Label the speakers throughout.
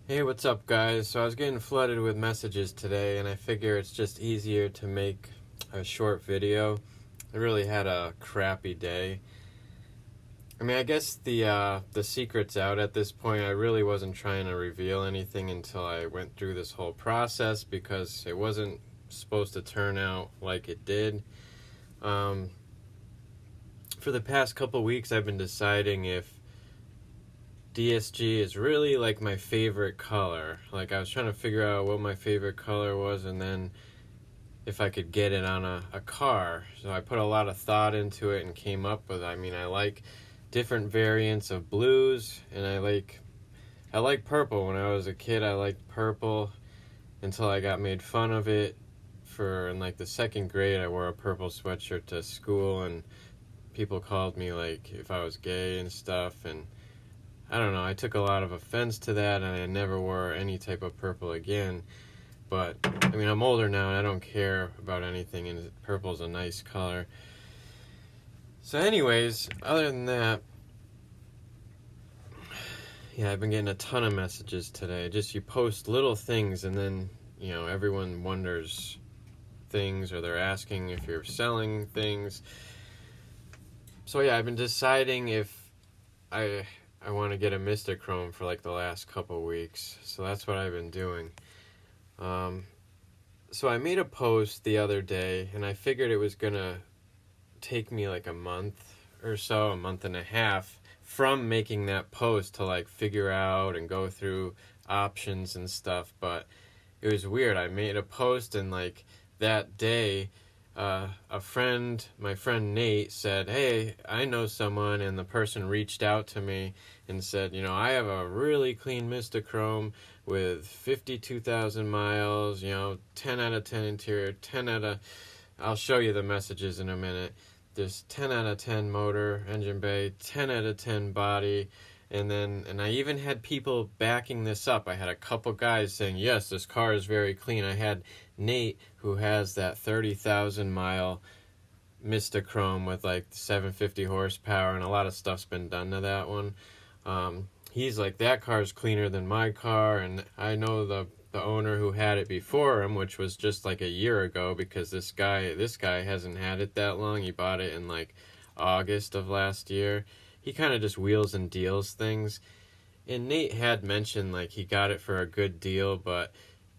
Speaker 1: Hey, what's up, guys? So I was getting flooded with messages today, and I figure it's just easier to make a short video. I really had a crappy day. I mean, I guess the secret's out at this point. I really wasn't trying to reveal anything until I went through this whole process because it wasn't supposed to turn out like it did. Um, for the past couple weeks, I've been deciding if DSG is really like my favorite color. Like, I was trying to figure out what my favorite color was and then if I could get it on a car. So I put a lot of thought into it and came up with, I like different variants of blues, and I like purple. When I was a kid, I liked purple until I got made fun of it for, in like the second grade, I wore a purple sweatshirt to school and people called me like if I was gay and stuff, and I don't know, I took a lot of offense to that, and I never wore any type of purple again. But, I mean, I'm older now, and I don't care about anything, and purple's a nice color. So anyways, other than that, yeah, I've been getting a ton of messages today. Just you post little things, and then, everyone wonders things, or they're asking if you're selling things. So yeah, I've been deciding if I want to get a Mystichrome for like the last couple weeks. So that's what I've been doing. So I made a post the other day, and I figured it was going to take me like a month or so, a month and a half from making that post to like figure out and go through options and stuff. But it was weird. I made a post, and like that day, my friend Nate said, "Hey, I know someone," and the person reached out to me and said, "I have a really clean Mystichrome with 52,000 miles, 10 out of 10 interior, 10 out of, I'll show you the messages in a minute. There's 10 out of 10 motor, engine bay, 10 out of 10 body." And I even had people backing this up. I had a couple guys saying, yes, this car is very clean. I had Nate, who has that 30,000 mile Mystichrome with like 750 horsepower, and a lot of stuff's been done to that one. He's like, that car's cleaner than my car, and I know the owner who had it before him, which was just like a year ago, because this guy hasn't had it that long. He bought it in like August of last year. He kind of just wheels and deals things. And Nate had mentioned like he got it for a good deal, but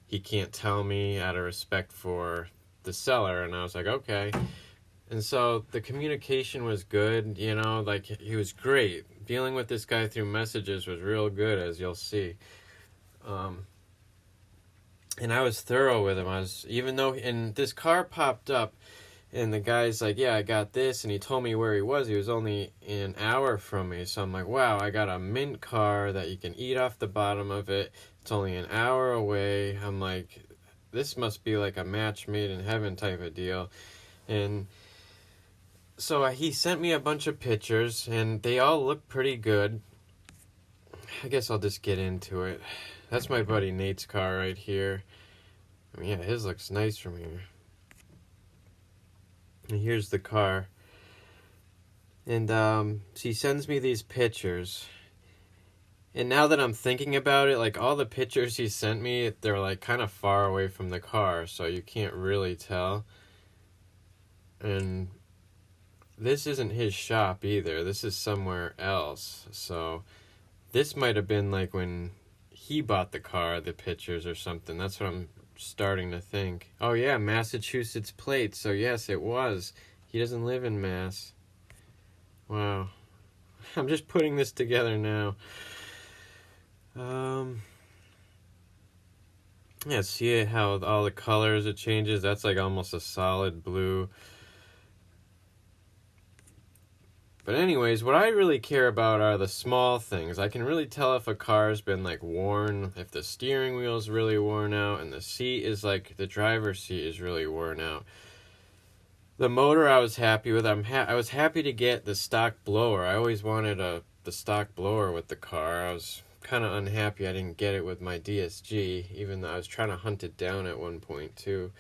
Speaker 1: he can't tell me out of respect for the seller. And I was like, okay. And so the communication was good, like he was great. Dealing with this guy through messages was real good, as you'll see. And I was thorough with him. And this car popped up, and the guy's like, yeah, I got this, and he told me where he was. He was only an hour from me, so I'm like, wow, I got a mint car that you can eat off the bottom of it. It's only an hour away. I'm like, this must be like a match made in heaven type of deal. And so he sent me a bunch of pictures, and they all look pretty good. I guess I'll just get into it. That's my buddy Nate's car right here. I mean, yeah, his looks nice from here. And here's the car. And so he sends me these pictures. And now that I'm thinking about it, like all the pictures he sent me, they're like kind of far away from the car, so you can't really tell. And this isn't his shop either. This is somewhere else. So this might have been like when he bought the car, the pictures or something. That's what I'm starting to think. Oh yeah, Massachusetts plate. So yes, it was. He doesn't live in Mass. Wow. I'm just putting this together now. Yeah, see how all the colors it changes? That's like almost a solid blue. But anyways, what I really care about are the small things. I can really tell if a car's been like worn, if the steering wheel's really worn out, and the seat is like, the driver's seat is really worn out. The motor I was happy with. I was happy to get the stock blower. I always wanted the stock blower with the car. I was kind of unhappy I didn't get it with my DSG, even though I was trying to hunt it down at one point too.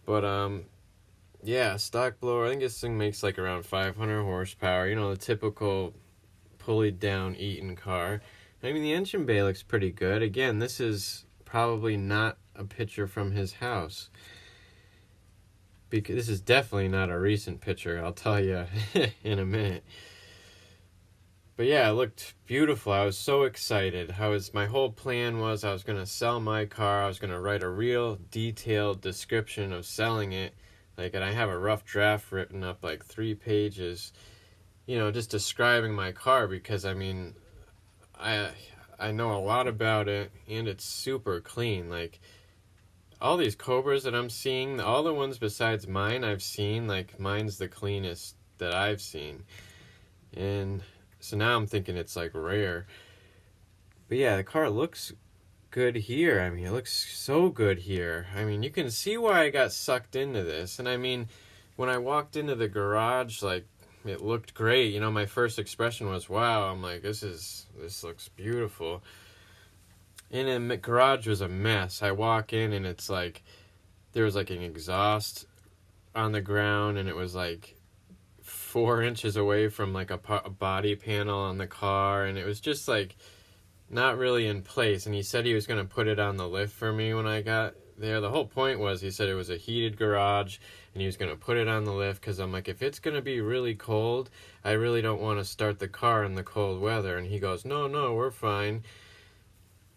Speaker 1: But yeah, stock blower. I think this thing makes like around 500 horsepower. The typical pulley down Eaton car. I mean, the engine bay looks pretty good. Again, this is probably not a picture from his house. Because this is definitely not a recent picture, I'll tell you in a minute. But yeah, it looked beautiful. I was so excited. My whole plan was I was going to sell my car. I was going to write a real detailed description of selling it. And I have a rough draft written up, 3 pages, just describing my car, because I mean, I know a lot about it, and it's super clean. All these Cobras that I'm seeing, all the ones besides mine I've seen, mine's the cleanest that I've seen. And so now I'm thinking it's rare. But yeah, the car looks good here. I mean, it looks so good here. I mean, you can see why I got sucked into this. And I mean, when I walked into the garage, it looked great. My first expression was, wow. I'm like, this looks beautiful. And the garage was a mess. I walk in and it's there was an exhaust on the ground, and it was 4 inches away from a body panel on the car, and it was just not really in place. And he said he was going to put it on the lift for me when I got there. The whole point was, he said it was a heated garage and he was going to put it on the lift, because I'm like, if it's going to be really cold, I really don't want to start the car in the cold weather. And he goes, no, we're fine.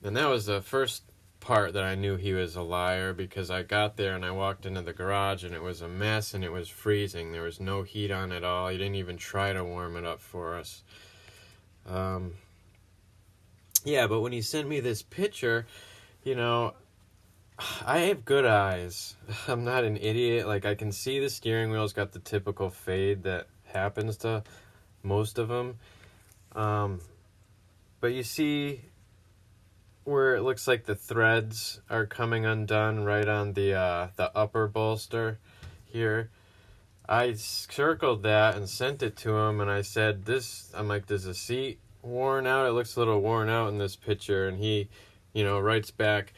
Speaker 1: And that was the first part that I knew he was a liar, because I got there and I walked into the garage and it was a mess and it was freezing. There was no heat on at all. He didn't even try to warm it up for us. Yeah, but when he sent me this picture, I have good eyes. I'm not an idiot. I can see the steering wheel's got the typical fade that happens to most of them. But you see where it looks like the threads are coming undone right on the upper bolster here. I circled that and sent it to him, and I said, does the seat worn out? It looks a little worn out in this picture. And he, writes back,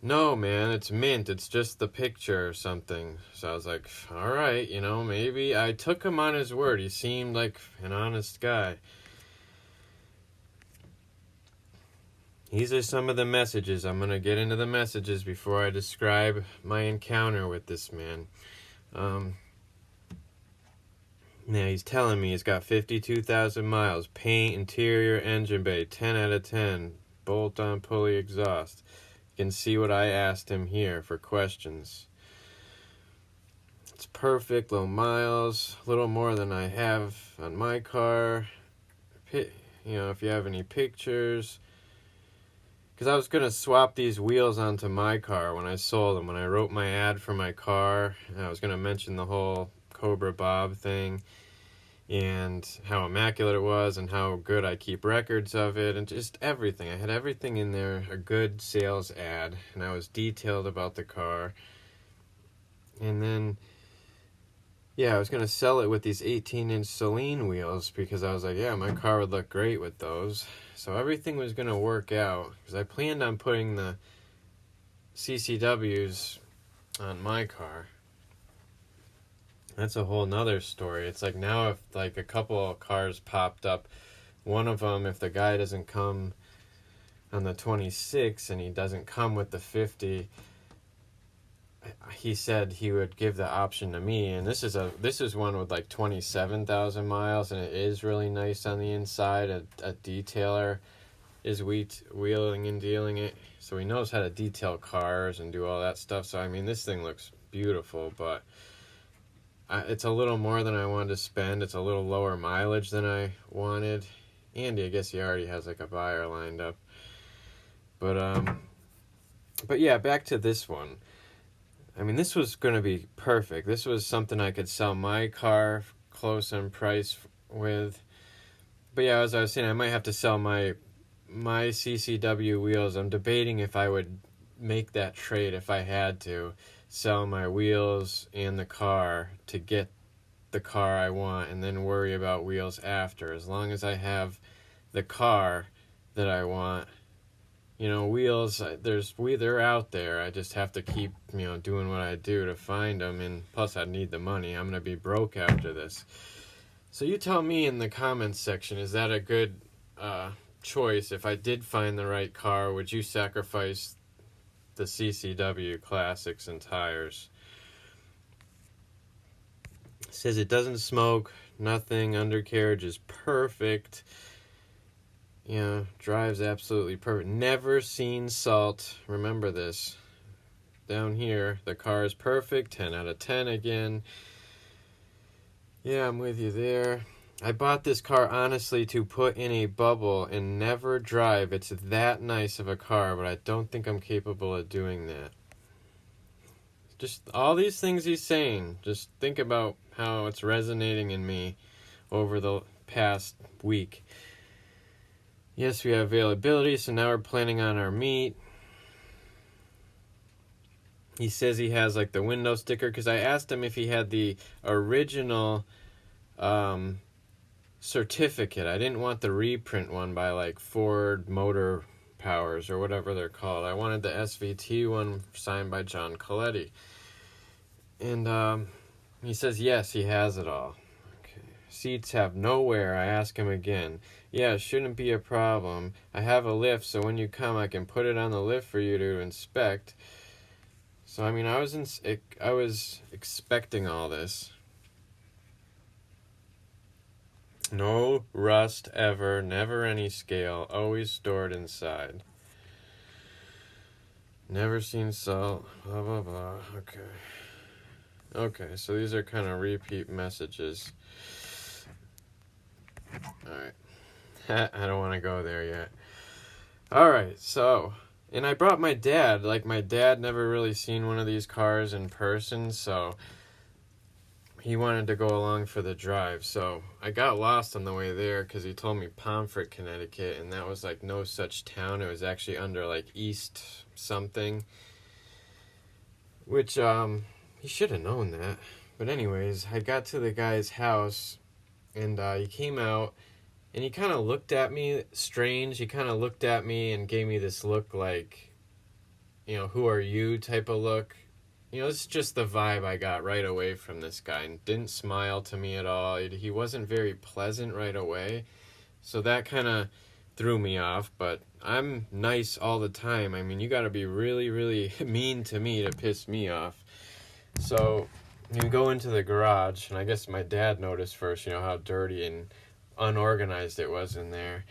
Speaker 1: no, man, it's mint. It's just the picture or something. So I was like, all right, maybe. I took him on his word. He seemed like an honest guy. These are some of the messages. I'm going to get into the messages before I describe my encounter with this man. Now, he's telling me he's got 52,000 miles, paint, interior, engine bay, 10 out of 10, bolt-on pulley exhaust. You can see what I asked him here for questions. It's perfect, low miles, a little more than I have on my car. If you have any pictures. Because I was going to swap these wheels onto my car when I sold them. When I wrote my ad for my car, I was going to mention the whole Cobra Bob thing and how immaculate it was and how good I keep records of it and just everything. I had everything in there, a good sales ad, and I was detailed about the car. And then, yeah, I was going to sell it with these 18-inch Celine wheels, because I was like, yeah, my car would look great with those. So everything was going to work out, because I planned on putting the CCWs on my car. That's a whole nother story. It's now if a couple of cars popped up, one of them, if the guy doesn't come on the 26 and he doesn't come with the 50, he said he would give the option to me. And this is one with 27,000 miles, and it is really nice on the inside. A detailer is wheeling and dealing it, so he knows how to detail cars and do all that stuff. So I mean, this thing looks beautiful, but it's a little more than I wanted to spend. It's a little lower mileage than I wanted. Andy, I guess he already has a buyer lined up. But yeah, back to this one. I mean, this was going to be perfect. This was something I could sell my car close on price with. But yeah, as I was saying, I might have to sell my CCW wheels. I'm debating if I would make that trade if I had to. Sell my wheels and the car to get the car I want, and then worry about wheels after. As long as I have the car that I want, wheels, they're out there. I just have to keep, doing what I do to find them, and plus I need the money. I'm going to be broke after this. So you tell me in the comments section, is that a good choice. If I did find the right car, would you sacrifice the CCW classics and tires? It says it doesn't smoke, nothing, undercarriage is perfect. You know, drives absolutely perfect. Never seen salt. Remember this. Down here, the car is perfect. 10 out of 10 again. Yeah, I'm with you there. I bought this car honestly to put in a bubble and never drive. It's that nice of a car, but I don't think I'm capable of doing that. Just all these things he's saying, just think about how it's resonating in me over the past week. Yes, we have availability, so now we're planning on our meet. He says he has like the window sticker, because I asked him if he had the original certificate. I didn't want the reprint one by like Ford Motor Powers or whatever they're called. I wanted the SVT one signed by John Coletti. And he says yes, he has it all. Okay. Seats have no wear. I ask him again. Yeah, it shouldn't be a problem. I have a lift, so when you come, I can put it on the lift for you to inspect. So I mean, I was expecting all this. No rust ever, never any scale, always stored inside. Never seen salt, blah, blah, blah. Okay, so these are kind of repeat messages. Alright. I don't want to go there yet. Alright, so, and I brought my dad. Like, my dad never really seen one of these cars in person, so he wanted to go along for the drive. So I got lost on the way there because he told me Pomfret, Connecticut, and that was like no such town. It was actually under like East something, which he should have known that. But anyways, I got to the guy's house, and he came out, and he kind of looked at me strange. He kind of looked at me and gave me this look like, you know, who are you type of look. You know, it's just the vibe I got right away from this guy. And didn't smile to me at all. He wasn't very pleasant right away. So that kind of threw me off. But I'm nice all the time. I mean, you got to be really, really mean to me to piss me off. So you go into the garage. And I guess my dad noticed first, you know, how dirty and unorganized it was in there.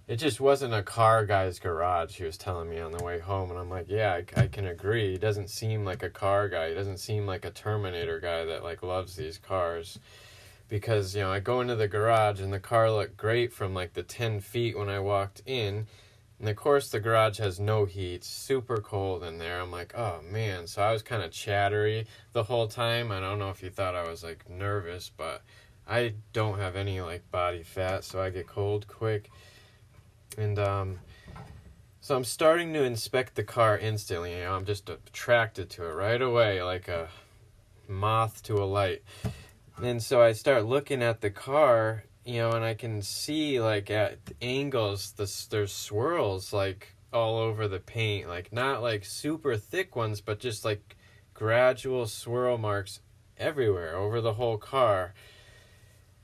Speaker 1: It just wasn't a car guy's garage, he was telling me on the way home. And I'm like, yeah, I can agree. He doesn't seem like a car guy. He doesn't seem like a Terminator guy that, like, loves these cars. Because, you know, I go into the garage, and the car looked great from, like, the 10 feet when I walked in. And, of course, the garage has no heat. Super cold in there. I'm like, oh, man. So I was kind of chattery the whole time. I don't know if he thought I was, like, nervous, but I don't have any, like, body fat, so I get cold quick. And so I'm starting to inspect the car instantly. You know, I'm just attracted to it right away, like a moth to a light. And so I start looking at the car, you know, and I can see, like, at angles, there's swirls, like, all over the paint. Like, not, like, super thick ones, but just, like, gradual swirl marks everywhere over the whole car.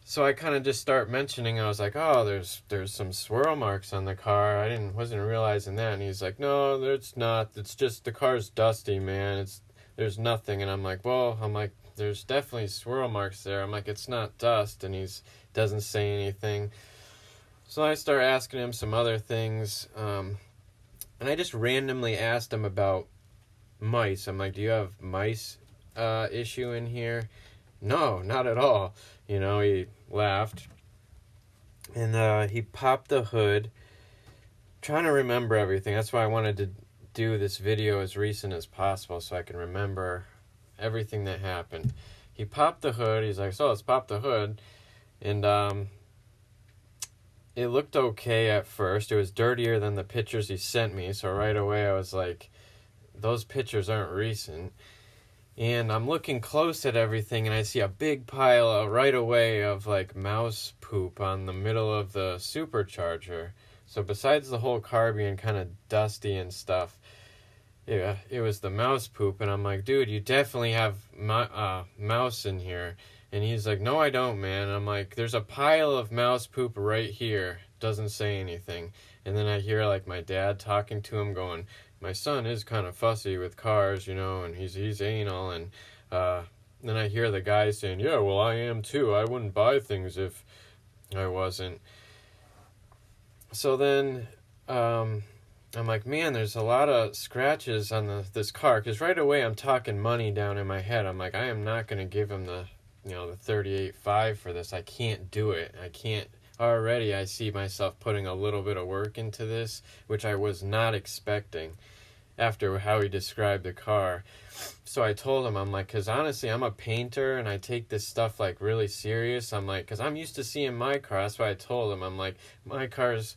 Speaker 1: So I kind of just start mentioning, I was like, oh, there's some swirl marks on the car. I wasn't realizing that. And he's like, no, there's not. It's just the car's dusty, man. There's nothing. And I'm like, there's definitely swirl marks there. I'm like, it's not dust. And he doesn't say anything. So I start asking him some other things. And I just randomly asked him about mice. I'm like, do you have mice issue in here? No, not at all. You know, he laughed. And he popped the hood. Trying to remember everything. That's why I wanted to do this video as recent as possible so I can remember everything that happened. He popped the hood. He's like, so let's pop the hood. And it looked okay at first. It was dirtier than the pictures he sent me. So right away I was like, those pictures aren't recent. And I'm looking close at everything, and I see a big pile right away of, like, mouse poop on the middle of the supercharger. So besides the whole car being kind of dusty and stuff, yeah, it was the mouse poop. And I'm like, dude, you definitely have mouse in here. And he's like, no, I don't, man. And I'm like, there's a pile of mouse poop right here. doesn't say anything. And then I hear like my dad talking to him going, my son is kind of fussy with cars, you know, and he's anal. And then I hear the guy saying, yeah, well, I am too. I wouldn't buy things if I wasn't. So then I'm like, man, there's a lot of scratches on this car, because right away I'm talking money down in my head. I'm like, I am not going to give him the 38.5 for this. I can't do it. I can't. Already I see myself putting a little bit of work into this, which I was not expecting after how he described the car. So I told him, I'm like, because honestly, I'm a painter and I take this stuff like really serious. I'm like, because I'm used to seeing my car. That's why I told him, I'm like, my car's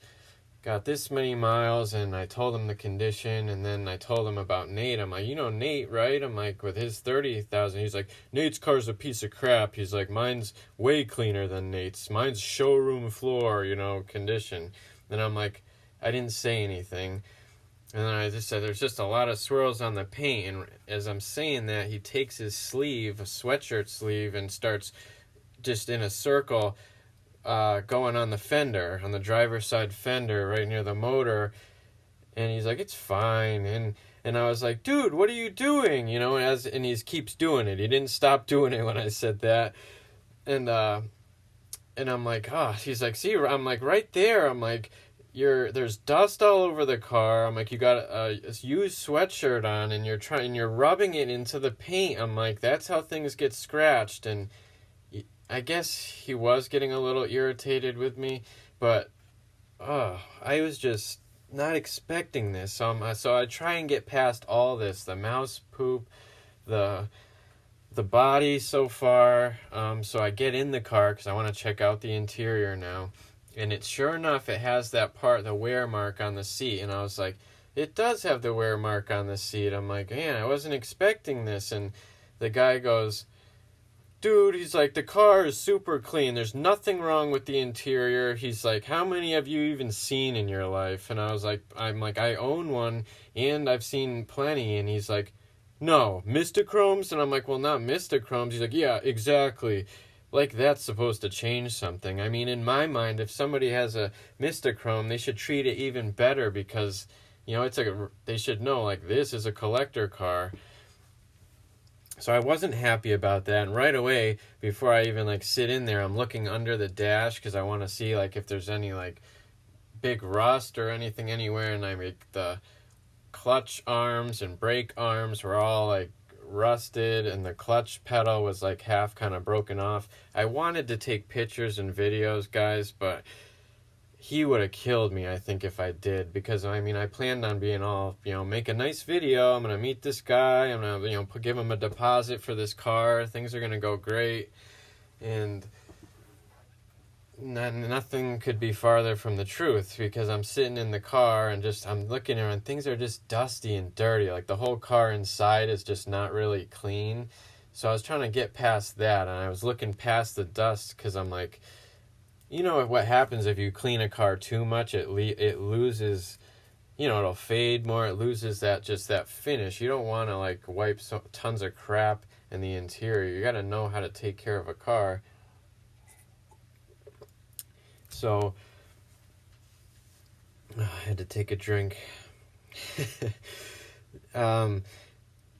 Speaker 1: got this many miles, and I told him the condition, and then I told him about Nate. I'm like, you know Nate, right? I'm like, with his 30,000, he's like, Nate's car's a piece of crap. He's like, mine's way cleaner than Nate's. Mine's showroom floor, condition. And I'm like, I didn't say anything. And then I just said, there's just a lot of swirls on the paint. And as I'm saying that, he takes his sleeve, a sweatshirt sleeve, and starts just in a circle going on the fender, on the driver's side fender, right near the motor. And he's like, it's fine. And I was like, dude, what are you doing? And he keeps doing it. He didn't stop doing it when I said that. And I'm like, he's like, see, I'm like, right there. I'm like, there's dust all over the car. I'm like, you got a used sweatshirt on, and you're rubbing it into the paint. I'm like, that's how things get scratched. And I guess he was getting a little irritated with me, but I was just not expecting this. So I try and get past all this, the mouse poop, the body so far. So I get in the car because I want to check out the interior now. And sure enough, it has that part, the wear mark on the seat. And I was like, it does have the wear mark on the seat. I'm like, man, I wasn't expecting this. And the guy goes, dude, he's like, the car is super clean. There's nothing wrong with the interior. He's like, how many have you even seen in your life? And I'm like, I own one, and I've seen plenty. And he's like, no, Mysticchromes? And I'm like, well, not Mysticchromes. He's like, yeah, exactly. Like, that's supposed to change something. I mean, in my mind, if somebody has a Mystichrome, they should treat it even better, because, they should know, like, this is a collector car. So I wasn't happy about that, and right away, before I even, sit in there, I'm looking under the dash, because I want to see, if there's any, big rust or anything anywhere, and the clutch arms and brake arms were all, rusted, and the clutch pedal was, half kind of broken off. I wanted to take pictures and videos, guys, but he would have killed me, I think, if I did, because, I planned on being all, make a nice video, I'm going to meet this guy, I'm going to, give him a deposit for this car, things are going to go great, and nothing could be farther from the truth, because I'm sitting in the car, and I'm looking around, things are just dusty and dirty, the whole car inside is just not really clean, so I was trying to get past that, and I was looking past the dust, because I'm like, what happens if you clean a car too much? It loses, it'll fade more. It loses that finish. You don't want to wipe tons of crap in the interior. You got to know how to take care of a car. So I had to take a drink.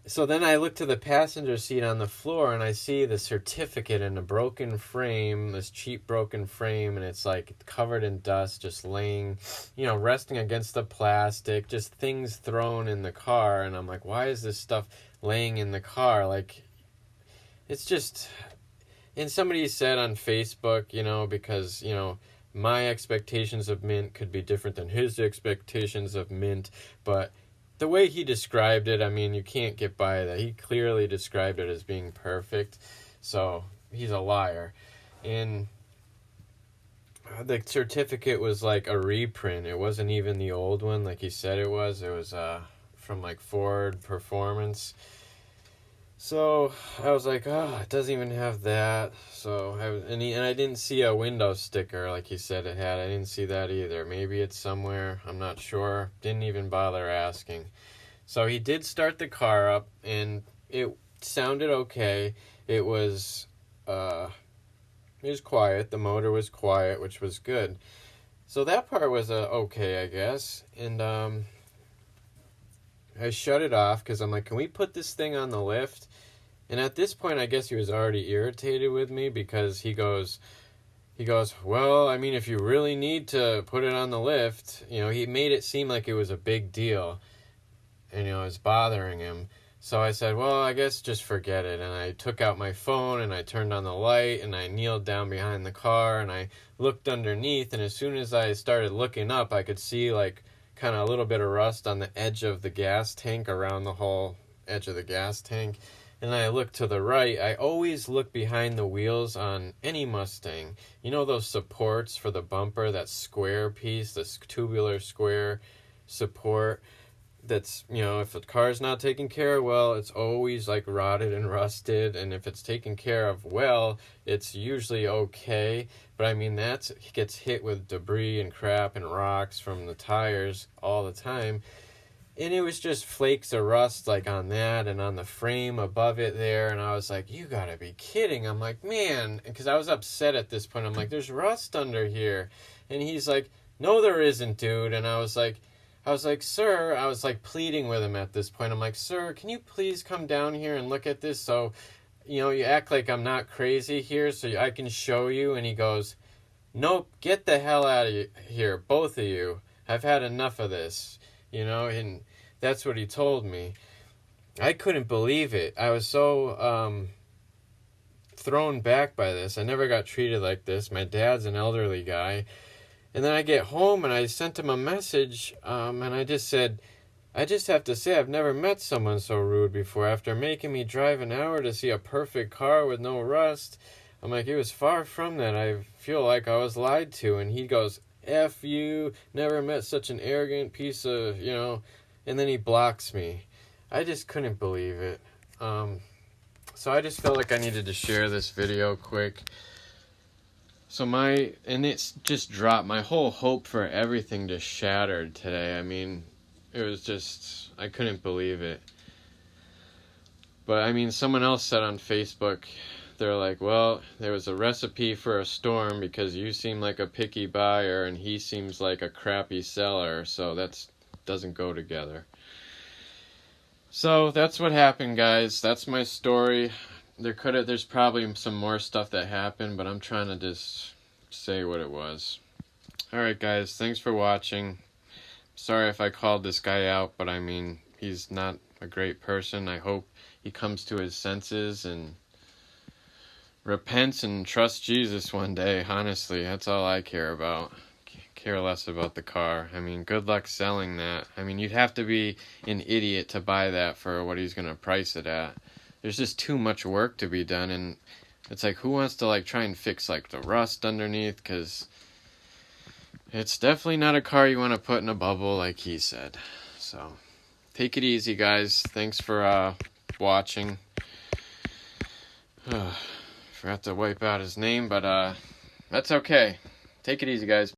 Speaker 1: So then I look to the passenger seat on the floor, and I see the certificate in a broken frame, this cheap broken frame, and it's covered in dust, just laying, resting against the plastic, just things thrown in the car. And I'm like, why is this stuff laying in the car? It's just, and somebody said on Facebook, because, my expectations of mint could be different than his expectations of mint, but the way he described it, you can't get by that. He clearly described it as being perfect, so he's a liar. And the certificate was a reprint. It wasn't even the old one like he said it was. It was from Ford Performance. So I was like, it doesn't even have that. So I didn't see a window sticker like he said it had. I didn't see that either. Maybe it's somewhere. I'm not sure. Didn't even bother asking. So he did start the car up, and it sounded okay. It was quiet. The motor was quiet, which was good. So that part was okay, I guess. And I shut it off because I'm like, can we put this thing on the lift? And at this point, I guess he was already irritated with me because he goes, well, I mean, if you really need to put it on the lift, he made it seem like it was a big deal and, it's bothering him. So I said, well, I guess just forget it. And I took out my phone and I turned on the light and I kneeled down behind the car and I looked underneath. And as soon as I started looking up, I could see like kind of a little bit of rust on the edge of the gas tank, around the whole edge of the gas tank. And I looked to the right. I always look behind the wheels on any Mustang. You know those supports for the bumper, that square piece, this tubular square support? That's, if the car's not taken care of well, it's always like rotted and rusted. And if it's taken care of well, it's usually okay. But I mean, that gets hit with debris and crap and rocks from the tires all the time. And it was just flakes of rust like on that and on the frame above it there. And I was like, you gotta be kidding. I'm like, man, because I was upset at this point. I'm like, there's rust under here. And he's like, no, there isn't, dude. And I was like, sir, I was like pleading with him at this point. I'm like, sir, can you please come down here and look at this? So, you act like I'm not crazy here so I can show you. And he goes, nope, get the hell out of here, both of you. I've had enough of this, and that's what he told me. I couldn't believe it. I was so thrown back by this. I never got treated like this. My dad's an elderly guy. And then I get home and I sent him a message, and I just said, I just have to say I've never met someone so rude before. After making me drive an hour to see a perfect car with no rust, I'm like, it was far from that. I feel like I was lied to. And he goes, F you, never met such an arrogant piece of, and then he blocks me. I just couldn't believe it. So I just felt like I needed to share this video quick. So it's just dropped. My whole hope for everything just shattered today. I mean, it was just, I couldn't believe it. But I mean, someone else said on Facebook, they're like, well, there was a recipe for a storm because you seem like a picky buyer and he seems like a crappy seller. So that doesn't go together. So that's what happened, guys. That's my story. There's probably some more stuff that happened, but I'm trying to just say what it was. Alright, guys, thanks for watching. Sorry if I called this guy out, but I mean, he's not a great person. I hope he comes to his senses and repents and trusts Jesus one day. Honestly, that's all I care about. Care less about the car. I mean, good luck selling that. I mean, you'd have to be an idiot to buy that for what he's going to price it at. There's just too much work to be done, and it's like, who wants to like try and fix like the rust underneath? Because it's definitely not a car you want to put in a bubble, like he said. So take it easy, guys. Thanks for watching. Forgot to wipe out his name, but that's okay. Take it easy, guys.